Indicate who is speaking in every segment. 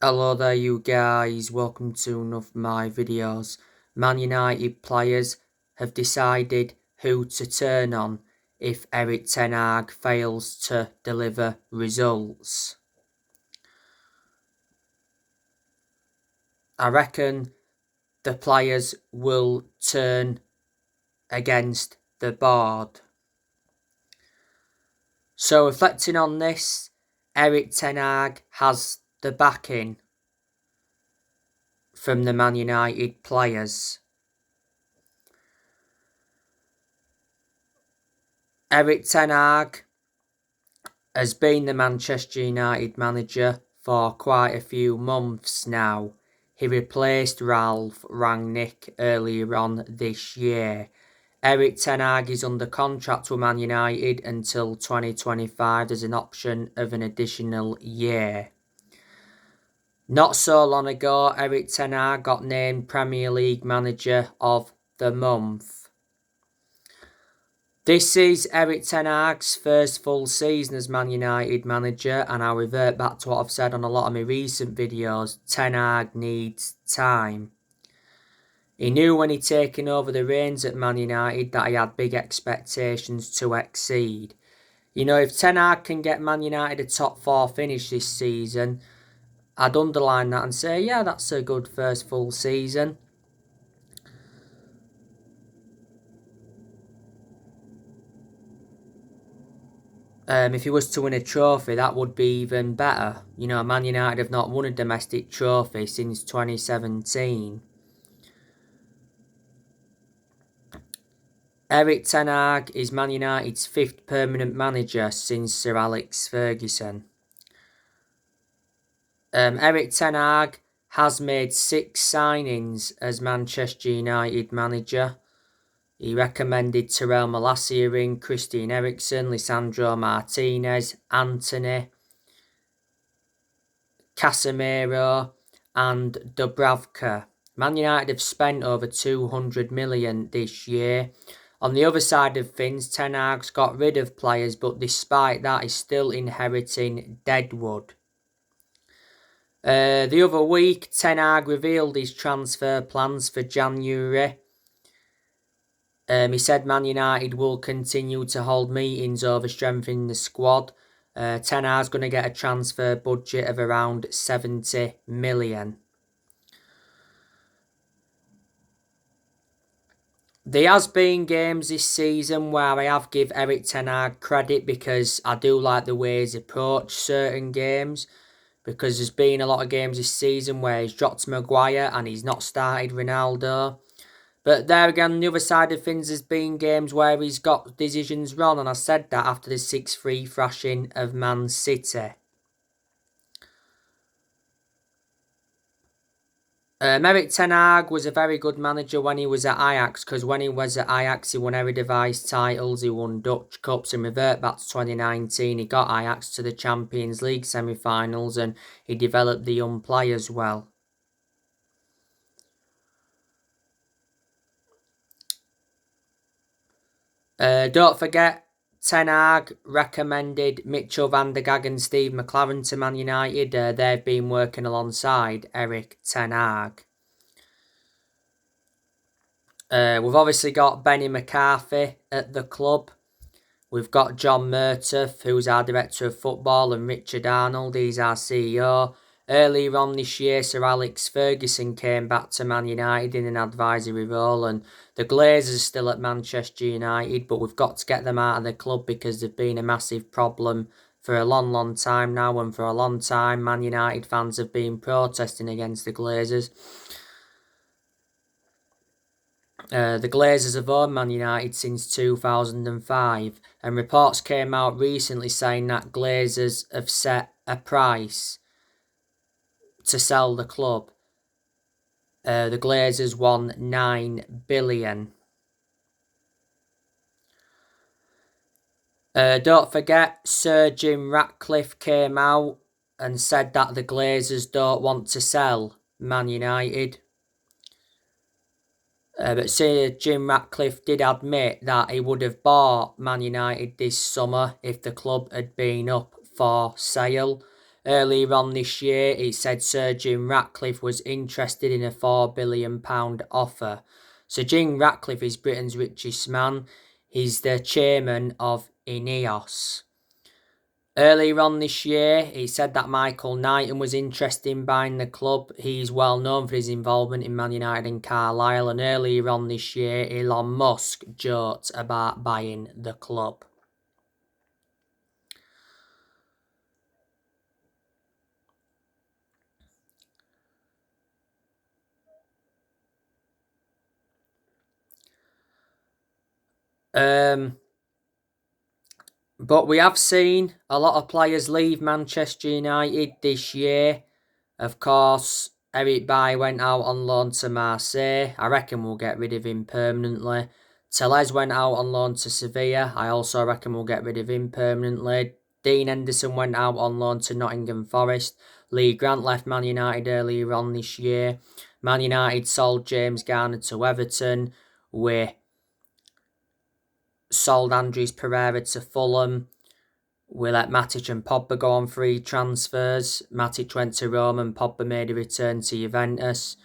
Speaker 1: Hello there you guys, welcome to one of my videos. Man United players have decided who to turn on if Erik Ten Hag fails to deliver results. I reckon the players will turn against the board. So reflecting on this, Erik Ten Hag has the backing from the Man United players. Erik Ten Hag has been the Manchester United manager for quite a few months now. He replaced Ralf Rangnick earlier on this year. Erik Ten Hag is under contract with Man United until 2025. There's an option of an additional year. Not so long ago, Erik Ten Hag got named Premier League Manager of the Month. This is Erik Ten Hag's first full season as Man United manager, and I'll revert back to what I've said on a lot of my recent videos. Ten Hag needs time. He knew when he'd taken over the reins at Man United that he had big expectations to exceed. You know, if Ten Hag can get Man United a top 4 finish this season, I'd underline that and say, yeah, that's a good first full season. If he was to win a trophy, that would be even better. You know, Man United have not won a domestic trophy since 2017. Erik Ten Hag is Man United's 5th permanent manager since Sir Alex Ferguson. Erik Ten Hag has made 6 signings as Manchester United manager. He recommended Tyrell Malacia, Christian Eriksen, Lisandro Martinez, Antony, Casemiro and Dubravka. Man United have spent over 200 million this year. On the other side of things, Ten Hag's got rid of players, but despite that, he's still inheriting deadwood. The other week, Ten Hag revealed his transfer plans for January. He said Man United will continue to hold meetings over strengthening the squad. Ten Hag's going to get a transfer budget of around 70 million. There has been games this season where I have give Erik Ten Hag credit because I do like the way he's approached certain games. Because there's been a lot of games this season where he's dropped Maguire and he's not started Ronaldo. But there again, on the other side of things, there's been games where he's got decisions wrong, and I said that after the 6-3 thrashing of Man City. Erik Ten Hag was a very good manager when he was at Ajax, because when he was at Ajax, he won Eredivisie titles, he won Dutch Cups, and revert back to 2019, he got Ajax to the Champions League semi-finals, and he developed the young players well. Don't forget, Ten Hag recommended Mitchell van der Gaag and Steve McLaren to Man United. They've been working alongside Erik Ten Hag. We've obviously got Benny McCarthy at the club. We've got John Murtough, who's our Director of Football, and Richard Arnold, he's our CEO. Earlier on this year, Sir Alex Ferguson came back to Man United in an advisory role, and the Glazers are still at Manchester United, but we've got to get them out of the club because they've been a massive problem for a long, long time now, and for a long time, Man United fans have been protesting against the Glazers. The Glazers have owned Man United since 2005, and reports came out recently saying that Glazers have set a price to sell the club. The Glazers won 9 billion. Don't forget, Sir Jim Ratcliffe came out and said that the Glazers don't want to sell Man United. But Sir Jim Ratcliffe did admit that he would have bought Man United this summer if the club had been up for sale. Earlier on this year, it said Sir Jim Ratcliffe was interested in a £4 billion offer. Sir Jim Ratcliffe is Britain's richest man. He's the chairman of INEOS. Earlier on this year, it said that Michael Knighton was interested in buying the club. He's well known for his involvement in Man United and Carlisle. And earlier on this year, Elon Musk joked about buying the club. But we have seen a lot of players leave Manchester United this year. Of course, Eric Bailly went out on loan to Marseille. I reckon we'll get rid of him permanently. Tellez went out on loan to Sevilla. I also reckon we'll get rid of him permanently. Dean Henderson went out on loan to Nottingham Forest. Lee Grant left Man United earlier on this year. Man United sold James Garner to Everton. We sold Andres Pereira to Fulham. We let Matic and Pogba go on free transfers. Matic went to Rome and Pogba made a return to Juventus.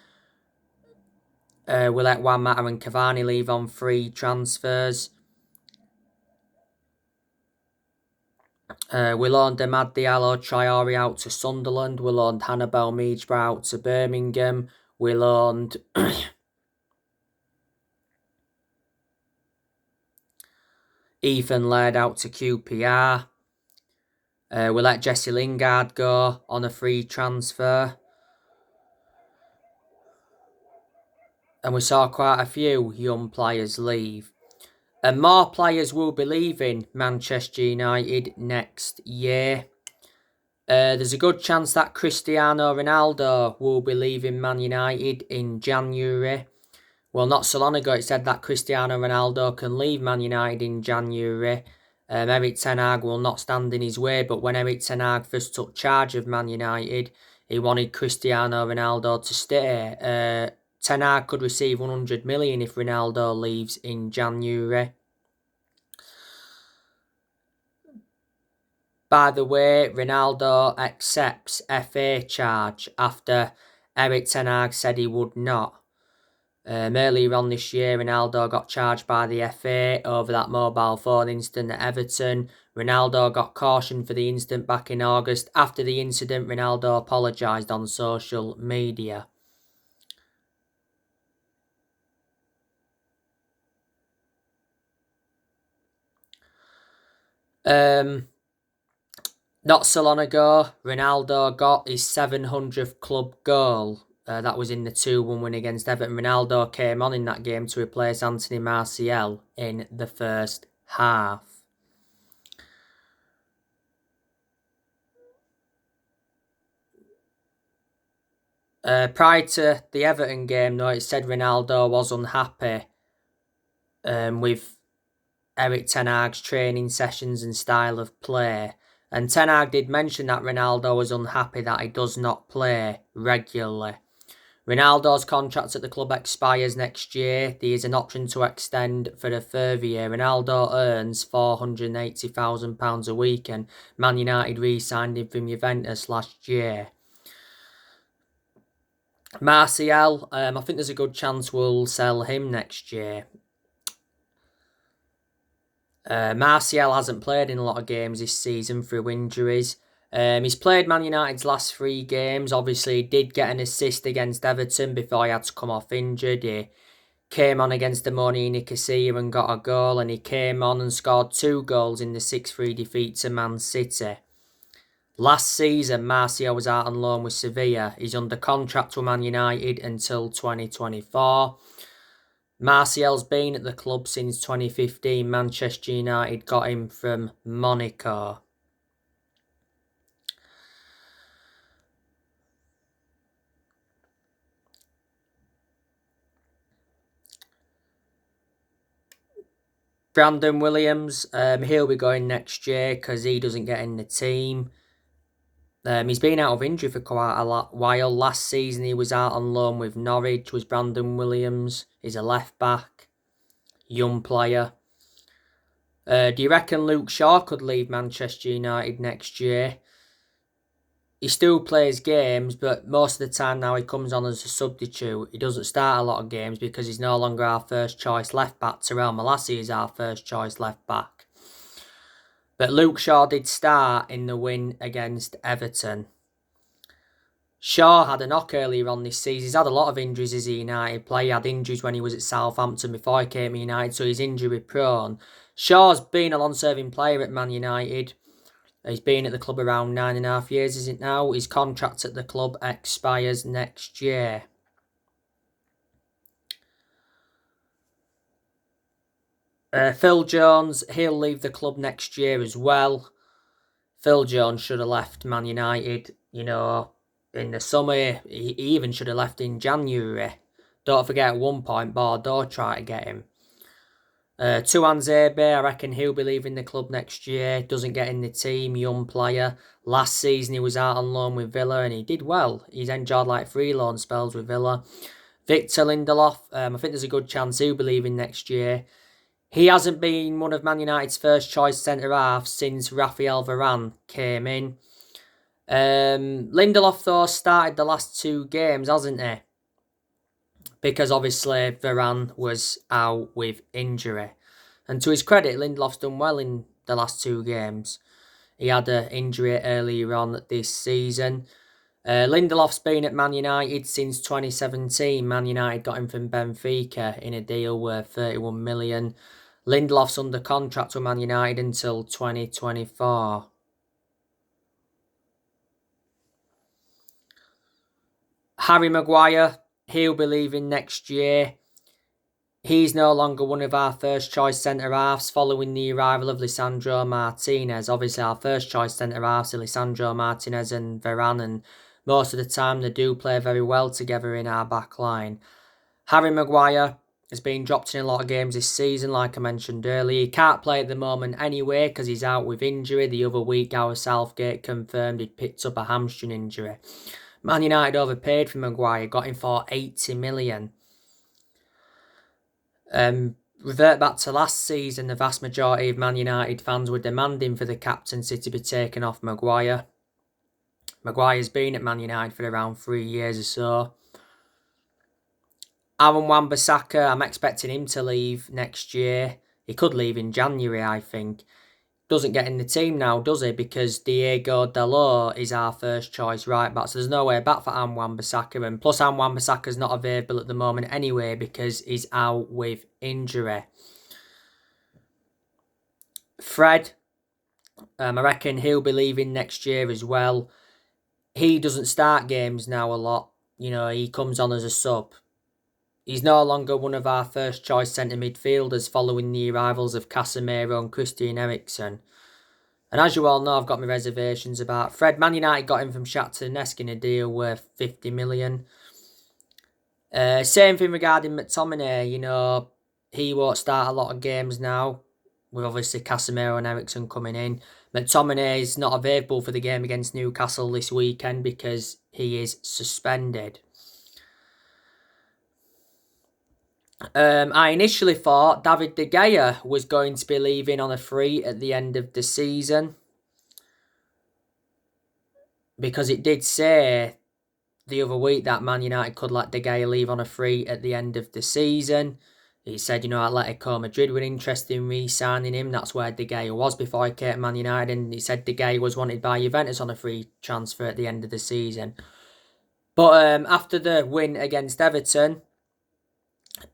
Speaker 1: We let Juan Mata and Cavani leave on free transfers. We loaned Amad Diallo Traore out to Sunderland. We loaned Hannibal Mejbra out to Birmingham. We loaned Ethan Laird out to QPR. We let Jesse Lingard go on a free transfer. And we saw quite a few young players leave. And more players will be leaving Manchester United next year. There's a good chance that Cristiano Ronaldo will be leaving Man United in January. Well, not so long ago it said that Cristiano Ronaldo can leave Man United in January. Erik ten Hag will not stand in his way, but when Erik ten Hag first took charge of Man United, he wanted Cristiano Ronaldo to stay. Ten Hag could receive 100 million if Ronaldo leaves in January. By the way, Ronaldo accepts FA charge after Erik ten Hag said he would not. Earlier on this year, Ronaldo got charged by the FA over that mobile phone incident at Everton. Ronaldo got cautioned for the incident back in August. After the incident, Ronaldo apologised on social media. Not so long ago, Ronaldo got his 700th club goal. That was in the 2-1 win against Everton. Ronaldo came on in that game to replace Anthony Martial in the first half. Prior to the Everton game, though, it said Ronaldo was unhappy with Erik ten Hag's training sessions and style of play. And Ten Hag did mention that Ronaldo was unhappy that he does not play regularly. Ronaldo's contract at the club expires next year. There is an option to extend for a further year. Ronaldo earns £480,000 a week and Man United re-signed him from Juventus last year. Martial, I think there's a good chance we'll sell him next year. Martial hasn't played in a lot of games this season through injuries. He's played Man United's last 3 games. Obviously, he did get an assist against Everton before he had to come off injured. He came on against Amoni Nicosia and got a goal, and he came on and scored 2 goals in the 6-3 defeat to Man City. Last season, Martial was out on loan with Sevilla. He's under contract with Man United until 2024. Martial's been at the club since 2015. Manchester United got him from Monaco. Brandon Williams, he'll be going next year because he doesn't get in the team. He's been out of injury for quite a while. Last season he was out on loan with Norwich, was Brandon Williams. He's a left back, young player. Do you reckon Luke Shaw could leave Manchester United next year? he still plays games, but most of the time now he comes on as a substitute. He doesn't start a lot of games because he's no longer our first choice left back. Terrell Malassi is our first choice left back. But Luke Shaw did start in the win against Everton. Shaw had a knock earlier on this season. He's had a lot of injuries as a United player. He had injuries when he was at Southampton before he came to United, so he's injury prone. Shaw's been a long-serving player at Man United. He's been at the club around 9.5 years, is it now? His contract at the club expires next year. Phil Jones, he'll leave the club next year as well. Phil Jones should have left Man United, in the summer. He even should have left in January. Don't forget, at one point, Bordeaux tried to get him. Tuan Zebe, I reckon he'll be leaving the club next year. Doesn't get in the team, young player. Last season he was out on loan with Villa and he did well. He's enjoyed like 3 loan spells with Villa. Victor Lindelof, I think there's a good chance he'll be leaving next year. He hasn't been one of Man United's first choice centre-halves since Raphael Varane came in. Lindelof, though, started the last 2 games, hasn't he? Because obviously Varane was out with injury. And to his credit, Lindelof's done well in the last 2 games. He had an injury earlier on this season. Lindelof's been at Man United since 2017. Man United got him from Benfica in a deal worth 31 million. Lindelof's under contract with Man United until 2024. Harry Maguire, he'll be leaving next year. He's no longer one of our first choice centre-halves following the arrival of Lisandro Martinez. Obviously, our first choice centre-halves are Lisandro Martinez and Varane, and most of the time they do play very well together in our back line. Harry Maguire has been dropped in a lot of games this season, like I mentioned earlier. He can't play at the moment anyway because he's out with injury. The other week, Gareth Southgate confirmed he'd picked up a hamstring injury. Man United overpaid for Maguire, got him for 80 million. Revert back to last season, the vast majority of Man United fans were demanding for the captaincy to be taken off Maguire. Maguire's been at Man United for around 3 years or so. Aaron Wan-Bissaka, I'm expecting him to leave next year. He could leave in January, I think. Doesn't get in the team now, does he? Because Diego Dalot is our first choice right back. So there's no way back for Aaron Wan-Bissaka. And plus Aaron Wan-Bissaka's not available at the moment anyway because he's out with injury. Fred, I reckon he'll be leaving next year as well. He doesn't start games now a lot. He comes on as a sub. He's no longer one of our first choice centre midfielders following the arrivals of Casemiro and Christian Eriksen. And as you all know, I've got my reservations about Fred. Man United got him from Shakhtar Donetsk in a deal worth 50 million. Same thing regarding McTominay. He won't start a lot of games now, with obviously Casemiro and Eriksen coming in. McTominay is not available for the game against Newcastle this weekend because he is suspended. I initially thought David De Gea was going to be leaving on a free at the end of the season because it did say the other week that Man United could let De Gea leave on a free at the end of the season. He said, Atletico Madrid were interested in re-signing him. That's where De Gea was before he came to Man United, and he said De Gea was wanted by Juventus on a free transfer at the end of the season. But after the win against Everton,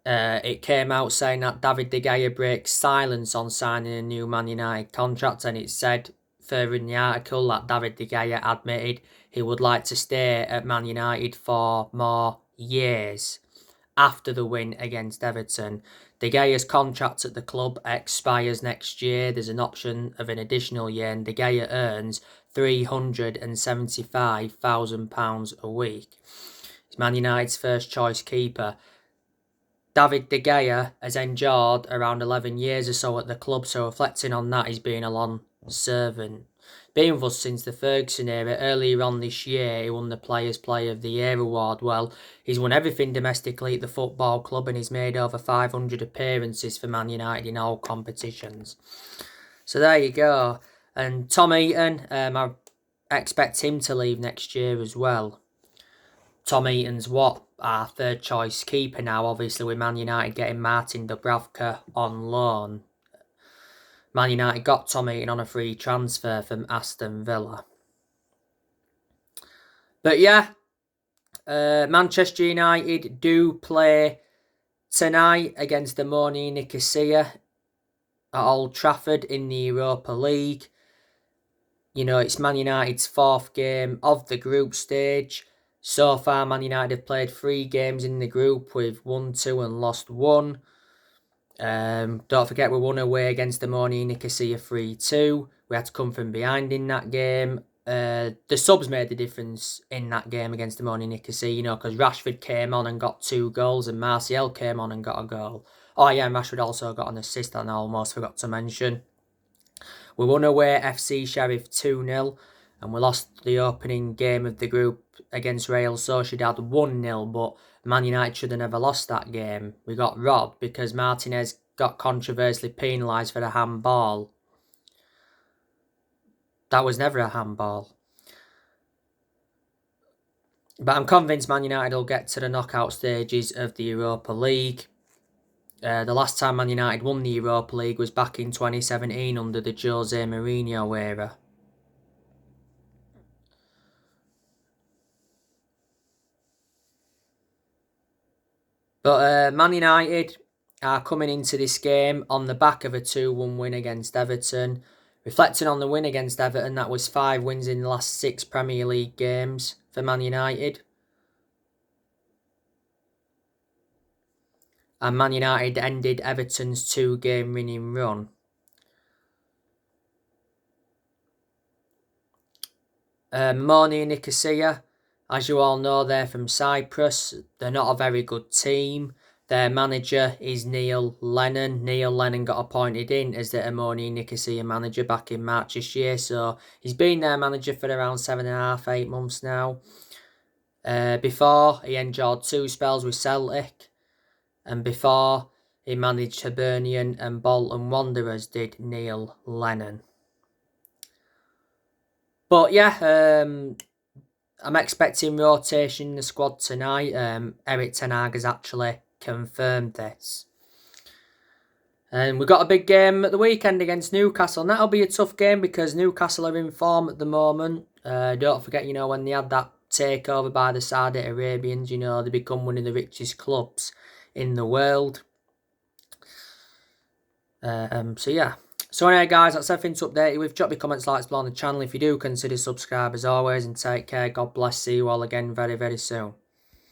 Speaker 1: it came out saying that David De Gea breaks silence on signing a new Man United contract, and it said further in the article that David De Gea admitted he would like to stay at Man United for more years after the win against Everton. De Gea's contract at the club expires next year. There's an option of an additional year, and De Gea earns £375,000 a week. He's Man United's first choice keeper. David De Gea has endured around 11 years or so at the club, so reflecting on that, he's been a long servant. Been with us since the Ferguson era. Earlier on this year, he won the Players' Player of the Year award. Well, he's won everything domestically at the football club, and he's made over 500 appearances for Man United in all competitions. So there you go. And Tom Heaton, I expect him to leave next year as well. Tom Eaton's our third choice keeper now, obviously with Man United getting Martin Dubravka on loan. Man United got Tom Eaton on a free transfer from Aston Villa. But yeah, Manchester United do play tonight against the Morning Nicosia at Old Trafford in the Europa League. You know, it's Man United's 4th game of the group stage. So far, Man United have played 3 games in the group with won 2 and lost 1. Don't forget we won away against the Morning Nicosia 3-2. We had to come from behind in that game. The subs made the difference in that game against the Morning Nicosia, you know, because Rashford came on and got 2 goals and Martial came on and got a goal. Oh yeah, and Rashford also got an assist, and I almost forgot to mention. We won away at FC Sheriff 2-0, and we lost the opening game of the group against Real Sociedad 1-0, but Man United should have never lost that game. We got robbed because Martinez got controversially penalised for the handball. That was never a handball. But I'm convinced Man United will get to the knockout stages of the Europa League. The last time Man United won the Europa League was back in 2017 under the Jose Mourinho era. But Man United are coming into this game on the back of a 2-1 win against Everton. Reflecting on the win against Everton, that was 5 wins in the last 6 Premier League games for Man United. And Man United ended Everton's 2-game winning run. Morning Nicosia, as you all know, they're from Cyprus. They're not a very good team. Their manager is Neil Lennon. Neil Lennon got appointed in as the Morning Nicosia manager back in March this year. So he's been their manager for around 7.5, 8 months now. Before, he endured 2 spells with Celtic. And before, he managed Hibernian and Bolton Wanderers, did Neil Lennon. But yeah, I'm expecting rotation in the squad tonight. Erik has actually confirmed this. And we've got a big game at the weekend against Newcastle. And that'll be a tough game because Newcastle are in form at the moment. Don't forget, you know, when they had that takeover by the Saudi Arabians, you know, they become one of the richest clubs in the world. So yeah. So anyway, guys, that's everything to update you with. Drop your comments, likes below on the channel if you do. Consider subscribe as always, and take care. God bless. See you all again very, very soon.